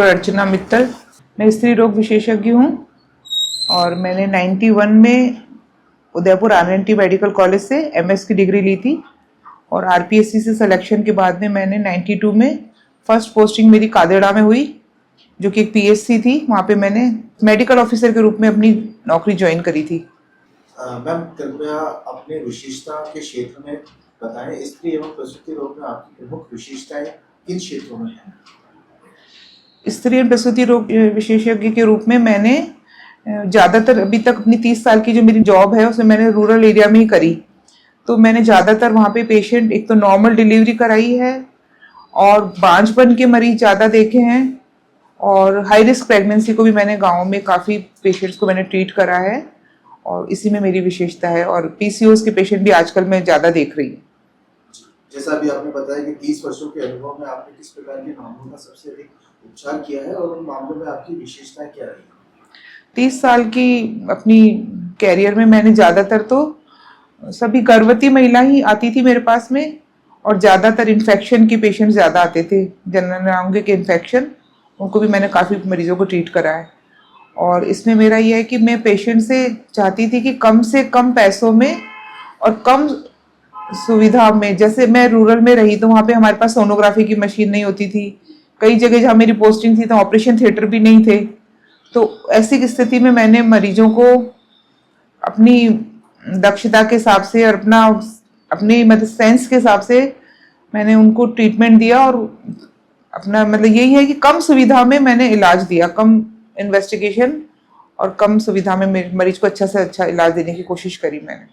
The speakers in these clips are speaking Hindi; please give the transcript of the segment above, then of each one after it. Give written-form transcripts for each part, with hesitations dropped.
डॉक्टर अर्चना मित्तल। मैं स्त्री रोग विशेषज्ञ हूँ और मैंने 91 में उदयपुर RNT मेडिकल कॉलेज से MS की डिग्री ली थी और RPSC से सिलेक्शन के बाद में मैंने 92 में फर्स्ट पोस्टिंग मेरी कादेड़ा में हुई, जो कि एक PSC थी। वहाँ पे मैंने मेडिकल ऑफिसर के रूप में अपनी नौकरी ज्वाइन करी थी। मैम, कृपया अपने विशेषता के क्षेत्र में बताएं। स्त्री एवं प्रसूति रोग में आपकी प्रमुख विशेषताएं किन क्षेत्रों में हैं? स्त्री एवं प्रसूति रोग विशेषज्ञ के रूप में मैंने ज़्यादातर अभी तक अपनी 30 साल की जो मेरी जॉब है उसमें मैंने रूरल एरिया में ही करी। तो मैंने ज़्यादातर वहाँ पे पेशेंट एक तो नॉर्मल डिलीवरी कराई है और बांझपन के मरीज ज़्यादा देखे हैं और हाई रिस्क प्रेगनेंसी को भी मैंने गाँव में काफ़ी पेशेंट्स को मैंने ट्रीट करा है और इसी में मेरी विशेषता है। और PCOS के पेशेंट भी आजकल मैं ज़्यादा देख रही हूँ। जैसा अभी आपने बताया कि 30 वर्षों के अनुभव में आपने किस प्रकार के मामलों का सबसे अधिक उपचार किया है और उन मामलों में आपकी विशेषताएं क्या रही? 30 साल की अपनी कैरियर में मैंने ज़्यादातर तो सभी गर्भवती महिला ही आती थी मेरे पास में और ज़्यादातर इन्फेक्शन के पेशेंट ज़्यादा आते थे, जननांग के इन्फेक्शन, उनको भी मैंने काफ़ी मरीजों को ट्रीट करा है। और इसमें मेरा ये है कि मैं पेशेंट से चाहती थी कि कम से कम पैसों में और कम सुविधा में, जैसे मैं रूरल में रही तो वहाँ पे हमारे पास सोनोग्राफी की मशीन नहीं होती थी, कई जगह जहाँ मेरी पोस्टिंग थी तो ऑपरेशन थिएटर भी नहीं थे। तो ऐसी स्थिति में मैंने मरीजों को अपनी दक्षता के हिसाब से और अपनी मतलब सेंस के हिसाब से मैंने उनको ट्रीटमेंट दिया और अपना मतलब यही है कि कम सुविधा में मैंने इलाज दिया, कम इन्वेस्टिगेशन और कम सुविधा में मरीज को अच्छा से अच्छा इलाज देने की कोशिश करी मैंने।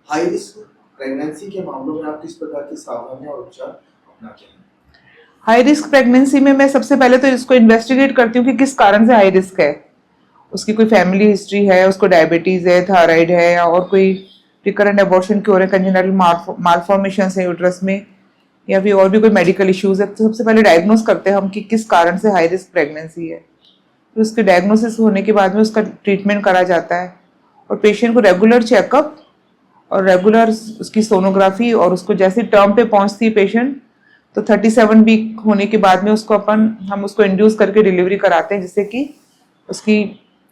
हाई रिस्क प्रेगनेंसी के मामलों में आप किस प्रकार की सावधानियां और उपचार अपनाते हैं? हाई रिस्क प्रेगनेंसी में मैं सबसे पहले तो इसको इन्वेस्टिगेट करती हूँ कि किस कारण से हाई रिस्क है। उसकी कोई फैमिली हिस्ट्री है, उसको डायबिटीज़ है, थायराइड है या और कोई रिकरेंट अबॉर्शन की हो रहे हैं, कंजेनिटल मालफॉर्मेशन है यूट्रस में या फिर और भी कोई मेडिकल इश्यूज है। तो सबसे पहले डायग्नोस करते हैं हम कि किस कारण से हाई रिस्क प्रेगनेंसी है। तो उसके डायग्नोसिस होने के बाद में उसका ट्रीटमेंट करा जाता है और पेशेंट को रेगुलर चेकअप और रेगुलर उसकी सोनोग्राफी, और उसको जैसे टर्म पे पहुंचती है पेशेंट तो 37 वीक होने के बाद में हम उसको इंड्यूस करके डिलीवरी कराते हैं, जिससे कि उसकी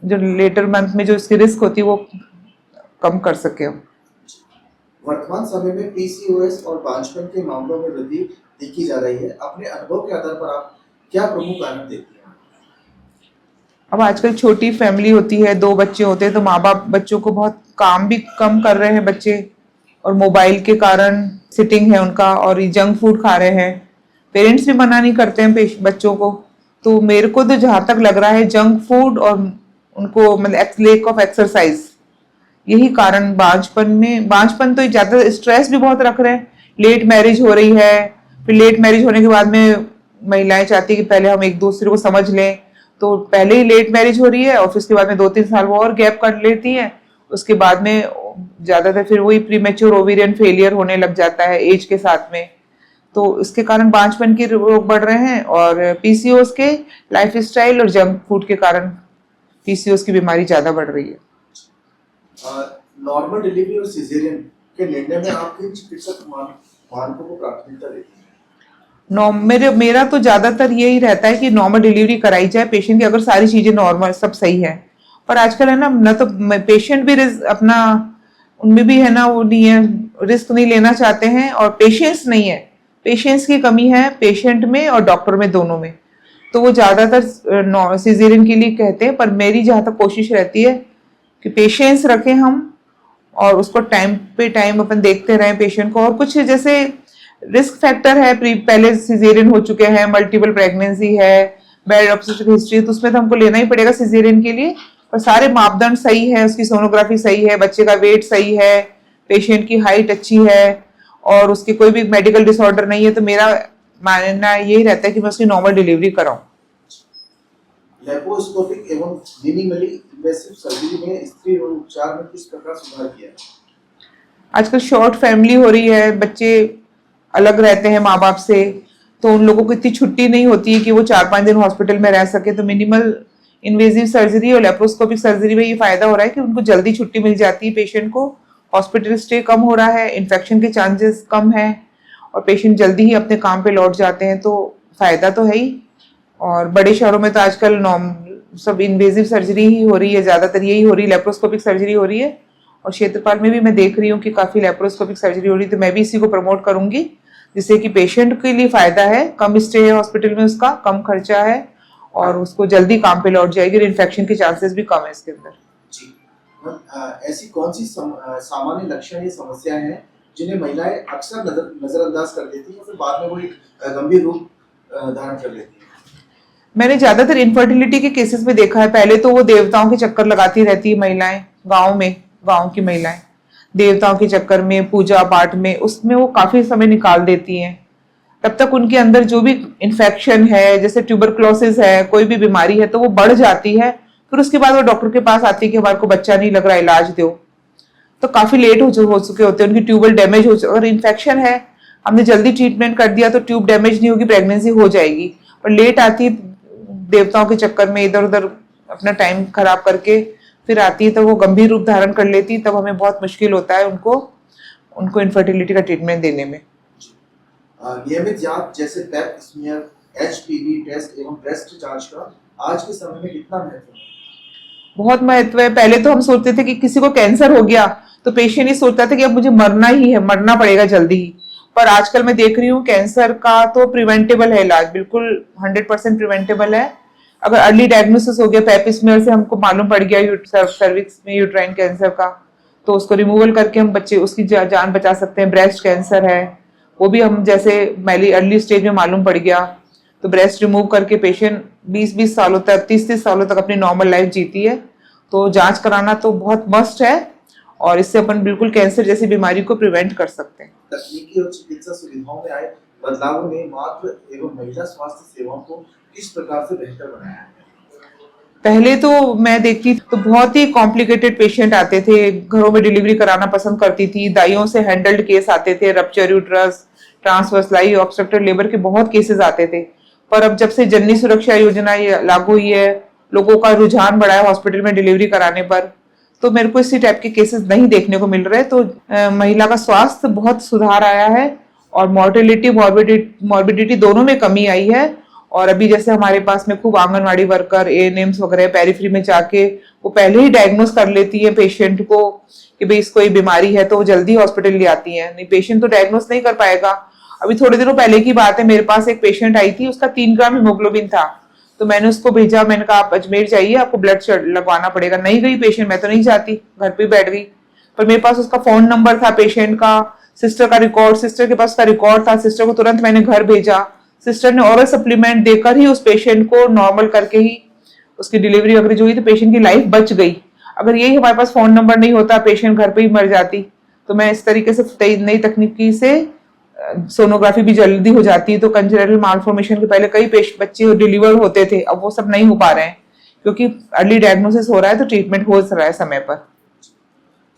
जो लेटर मंथ में जो उसकी रिस्क होती है वो कम कर सके हम। वर्तमान समय में PCOS और बांझपन के मामलों में वृद्धि देखी जा रही है। अपने अनुभव के आधार पर आप क्या प्रमुख कारण देखते हैं? अब आजकल छोटी फैमिली होती है, 2 बच्चे होते हैं, तो माँ बाप बच्चों को बहुत काम भी कम कर रहे हैं बच्चे, और मोबाइल के कारण सिटिंग है उनका और जंक फूड खा रहे हैं। पेरेंट्स भी मना नहीं करते हैं बच्चों को। तो मेरे को तो जहाँ तक लग रहा है जंक फूड और उनको मतलब लेक ऑफ एक्सरसाइज, यही कारण बांझपन तो ज्यादा स्ट्रेस भी बहुत रख रहे हैं। लेट मैरिज हो रही है, फिर लेट मैरिज होने के बाद में महिलाएं चाहती है कि पहले हम एक दूसरे को समझ लें, तो पहले ही लेट मैरिज हो रही है और फिर उसके बाद में 2-3 साल वो और गैप कर लेती है। उसके बाद में ज्यादातर फिर वही प्रीमेच्योर ओवेरियन फेलियर होने लग जाता है एज के साथ में। तो इसके कारण बांझपन के रोग बढ़ रहे हैं और PCOS के लाइफ स्टाइल और जंक फूड के कारण PCOS की बीमारी ज्यादा बढ़ रही है। नॉर्मल डिलीवरी और सिजेरियन के निर्णय में आप किन चिकित्सक मानकों को प्राथमिकता देते हैं? मेरा तो ज्यादातर यही रहता है कि नॉर्मल डिलीवरी कराई जाए पेशेंट की, अगर सारी चीजें नॉर्मल सब सही है। पर आजकल है ना तो पेशेंट भी अपना उनमें भी है ना वो नहीं है, रिस्क नहीं लेना चाहते हैं और पेशेंस नहीं है, पेशेंस की कमी है पेशेंट में और डॉक्टर में, दोनों में। तो वो ज्यादातर सिजेरियन के लिए कहते हैं, पर मेरी जहाँ तक कोशिश रहती है कि पेशेंस रखें हम और उसको टाइम पे टाइम अपन देखते रहें पेशेंट को। और कुछ जैसे रिस्क फैक्टर है, पहले सिजेरियन हो चुके हैं, मल्टीपल प्रेगनेंसी है, बैड ऑब्स्टेट्रिक हिस्ट्री, तो उसमें तो हमको लेना ही पड़ेगा सिजेरियन के लिए। पर सारे मापदंड सही है, उसकी सोनोग्राफी सही है, बच्चे का वेट सही है, पेशेंट की हाइट अच्छी है और उसकी कोई भी मेडिकल डिसऑर्डर नहीं है, तो मेरा मानना यही रहता है कि मैं उसकी नॉर्मल डिलीवरी कराऊं। लेप्रोस्कोपिक एवं मिनिमली इन्वेसिव सर्जरी में स्त्री रोग उपचार में किस प्रकार सुधार किया है? आजकल शॉर्ट फैमिली हो रही है, बच्चे अलग रहते हैं माँ बाप से, तो उन लोगों को इतनी छुट्टी नहीं होती है कि वो 4-5 दिन हॉस्पिटल में रह सके। तो मिनिमल इन्वेजिव सर्जरी और लेप्रोस्कोपिक सर्जरी में ये फायदा हो रहा है कि उनको जल्दी छुट्टी मिल जाती है, पेशेंट को हॉस्पिटल स्टे कम हो रहा है, इन्फेक्शन के चांसेस कम है और पेशेंट जल्दी ही अपने काम पे लौट जाते हैं। तो फायदा तो है ही। और बड़े शहरों में तो आजकल नॉर्म सब इन्वेजिव सर्जरी ही हो रही है, ज़्यादातर यही हो रही है, लेप्रोस्कोपिक सर्जरी हो रही है। और क्षेत्रपाल में भी मैं देख रही हूँ कि काफ़ी लेप्रोस्कोपिक सर्जरी हो रही है, तो मैं भी इसी को प्रमोट करूंगी, जिससे कि पेशेंट के लिए फ़ायदा है, कम स्टे है हॉस्पिटल में, उसका कम खर्चा है और उसको जल्दी काम पे लौट जाएगी और इन्फेक्शन के चांसेस भी कम है इसके अंदर। जी। ऐसी कौन सी सामान्य लक्षण या समस्याएं हैं जिन्हें महिलाएं अक्सर नजरअंदाज कर देती हैं और फिर बाद में वो एक गंभीर रूप धारण कर लेती हैं? मैंने ज्यादातर इनफर्टिलिटी के केसेस में देखा है। पहले तो वो देवताओं के चक्कर लगाती रहती है महिलाएं, गांव की महिलाएं देवताओं के चक्कर में, पूजा पाठ में, उसमें वो काफी समय निकाल देती हैं। तब तक उनके अंदर जो भी इन्फेक्शन है, जैसे ट्यूबरक्लोसिस है, कोई भी बीमारी है, तो वो बढ़ जाती है। फिर उसके बाद वो डॉक्टर के पास आती है कि हमारे को बच्चा नहीं लग रहा, इलाज दो। तो काफी लेट हो चुके होते हैं, उनकी ट्यूबल डैमेज हो, अगर इन्फेक्शन है, हमने जल्दी ट्रीटमेंट कर दिया तो ट्यूब डैमेज नहीं होगी, प्रेगनेंसी हो जाएगी। पर लेट आती, देवताओं के चक्कर में इधर उधर अपना टाइम खराब करके फिर आती है, तो वो गंभीर रूप धारण कर लेती, तब हमें बहुत मुश्किल होता है उनको इनफर्टिलिटी का ट्रीटमेंट देने में। नियमित जांच जैसे पैप स्मीयर, एचपीवी टेस्ट एवं ब्रेस्ट जांच का आज के समय में कितना महत्व है? बहुत महत्व है। पहले तो हम सोचते थे कि किसी को कैंसर हो गया तो पेशेंट ही सोचता था कि अब मुझे मरना ही है, मरना पड़ेगा जल्दी ही। पर आजकल मैं देख रही हूँ कैंसर का तो प्रिवेंटेबल है इलाज, बिल्कुल 100% प्रिवेंटेबल है। अगर अर्ली डायग्नोसिस हो गया, पैप स्मीयर से हमको मालूम पड़ गया सर्विक्स में यूट्राइन कैंसर का, तो उसको रिमूवल करके हम बच्चे उसकी जान बचा सकते हैं। ब्रेस्ट कैंसर है, वो भी हम जैसे अर्ली स्टेज में मालूम पड़ गया तो ब्रेस्ट रिमूव करके पेशेंट 20-20 सालों तक, 30-30 सालों तक अपनी नॉर्मल लाइफ जीती है। तो जांच कराना तो बहुत मस्ट है और इससे अपन बिल्कुल कैंसर जैसी बीमारी को प्रिवेंट कर सकते हैं। तकनीकी और चिकित्सा सुविधाओं में आए बदलावों ने मातृ एवं महिला स्वास्थ्य सेवाओं को किस प्रकार से बेहतर बनाया है? पहले तो मैं देखती तो बहुत ही कॉम्प्लिकेटेड पेशेंट आते थे, घरों में डिलीवरी कराना पसंद करती थी, दाइयों से हैंडल्ड केस आते थे, रप्चर यूट्रस, ट्रांसवर्स लाई, ऑब्स्ट्रक्टेड लेबर के बहुत केसेस आते थे। पर अब जब से जननी सुरक्षा योजना लागू हुई है, लोगों का रुझान बढ़ा है हॉस्पिटल में डिलीवरी कराने पर, तो मेरे को इसी टाइप के केसेस नहीं देखने को मिल रहे। तो महिला का स्वास्थ्य बहुत सुधार आया है और मॉर्टेलिटी मॉर्बिडिटी दोनों में कमी आई है। और अभी जैसे हमारे पास में खूब आंगनवाड़ी वर्कर, एएनएम्स वगैरह पेरिफेरी में जाके वो पहले ही डायग्नोस कर लेती है पेशेंट को कि भाई इसको ये बीमारी है, तो वो जल्दी हॉस्पिटल ले आती है। नहीं, पेशेंट तो डायग्नोस नहीं कर पाएगा। अभी थोड़े दिनों पहले की बात है, मेरे पास एक पेशेंट आई थी, उसका 3 ग्राम हीमोग्लोबिन था, तो मैंने उसको भेजा, मैंने कहा आप अजमेर जाइए, आपको ब्लड लगवाना पड़ेगा। नहीं गई पेशेंट, मैं तो नहीं जाती, घर पे बैठ गई। पर मेरे पास उसका फोन नंबर था पेशेंट का, सिस्टर का रिकॉर्ड, सिस्टर के पास उसका रिकॉर्ड था, सिस्टर को तुरंत मैंने घर भेजा। सिस्टर ने ऑरल सप्लीमेंट देकर ही उस पेशेंट को नॉर्मल करके ही उसकी डिलीवरी वगैरह जो हुई, तो पेशेंट की लाइफ बच गई। अगर यही हमारे पास फोन नंबर नहीं होता, पेशेंट घर पे ही मर जाती। तो मैं इस तरीके से नई तकनीकी से सोनोग्राफी भी जल्दी हो जाती है। तो कंजेनिटल मालफॉर्मेशन के पहले कई बच्चे डिलीवर होते थे, अब वो सब नहीं हो पा रहे हैं क्योंकि अर्ली डायग्नोसिस हो रहा है, तो ट्रीटमेंट हो रहा है समय पर।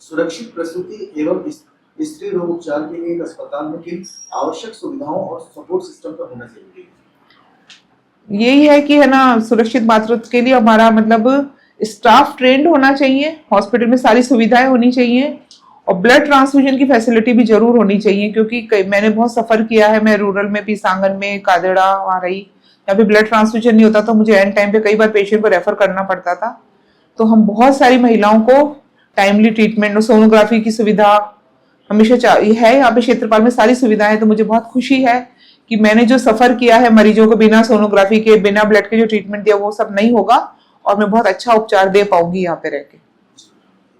सुरक्षित प्रसूति एवं स्त्री रोग उपचार के लिए एक अस्पताल में किन आवश्यक सुविधाओं और सपोर्ट सिस्टम का होना जरूरी है? यही है कि है ना, सुरक्षित मातृत्व के लिए हमारा मतलब स्टाफ ट्रेंड होना चाहिए, हॉस्पिटल में सारी सुविधाएं होनी चाहिए और ब्लड ट्रांसफ्यूजन की फैसिलिटी भी जरूर होनी चाहिए। क्योंकि मैंने बहुत सफर किया है, मैं रूरल में भी, सांगन में, कादेड़ा वहां रही, यहाँ पे ब्लड ट्रांसफ्यूजन नहीं होता तो मुझे एंड टाइम पे कई बार पेशेंट को रेफर करना पड़ता था। तो हम बहुत सारी महिलाओं को टाइमली ट्रीटमेंट और सोनोग्राफी की सुविधा हमेशा है यहाँ पे क्षेत्रपाल में, सारी सुविधाएं। तो मुझे बहुत खुशी है कि मैंने जो सफर किया है मरीजों को बिना सोनोग्राफी के, बिना ब्लड के जो ट्रीटमेंट दिया, वो सब नहीं होगा और मैं बहुत अच्छा उपचार दे पाऊंगी यहाँ पे रह के।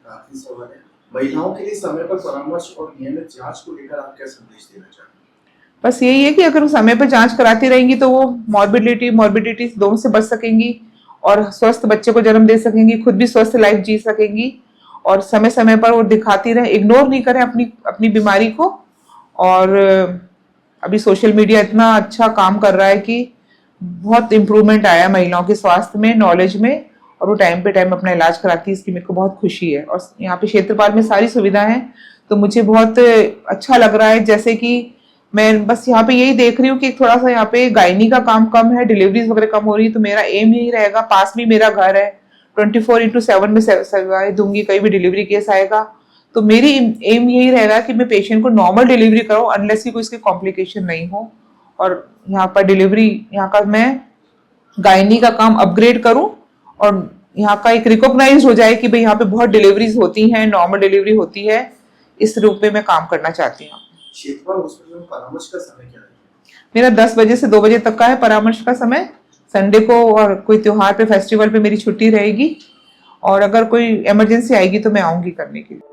आखिरी सवाल है, महिलाओं के लिए समय पर परामर्श और नियमित जांच को लेकर आप क्या संदेश देना चाहते हैं? बस यही है कि अगर वो समय पर जांच कराती रहेंगी तो वो मॉर्बिडिटी दोनों से बच सकेंगी और स्वस्थ बच्चे को जन्म दे सकेंगी, खुद भी स्वस्थ लाइफ जी सकेंगी। और समय समय पर वो दिखाती रहे, इग्नोर नहीं करें अपनी बीमारी को। और अभी सोशल मीडिया इतना अच्छा काम कर रहा है कि बहुत इम्प्रूवमेंट आया है महिलाओं के स्वास्थ्य में, नॉलेज में, और वो टाइम पे टाइम अपना इलाज कराती है, इसकी मेरे को बहुत खुशी है। और यहाँ पे क्षेत्रपाल में सारी सुविधाएं हैं तो मुझे बहुत अच्छा लग रहा है। जैसे कि मैं बस यहाँ पे यही देख रही हूँ कि थोड़ा सा यहाँ पे गायनी का काम कम है, डिलीवरीज वगैरह कम हो रही है, तो मेरा एम यही रहेगा, पास में मेरा घर है, 24/7 में सेवाएं दूंगी, कहीं भी डिलीवरी केस आएगा तो मेरी एम यही रहेगा कि मैं पेशेंट को नॉर्मल डिलीवरी कराऊं, अनलेस की कोई इसकी कॉम्प्लिकेशन नहीं हो। और यहाँ पर डिलीवरी, यहाँ का मैं गायनी का काम अपग्रेड करूं और यहाँ का एक रिकॉग्नाइज हो जाए कि भाई यहाँ पे बहुत डिलीवरीज होती हैं, नॉर्मल डिलीवरी होती है, इस रूप में मैं काम करना चाहती हूँ। शेतपाल हॉस्पिटल में परामर्श का समय क्या है? मेरा 10 बजे से 2 बजे तक का है परामर्श का समय। संडे को और कोई त्योहार पे, फेस्टिवल पे मेरी छुट्टी रहेगी, और अगर कोई इमरजेंसी आएगी तो मैं आऊंगी करने के लिए।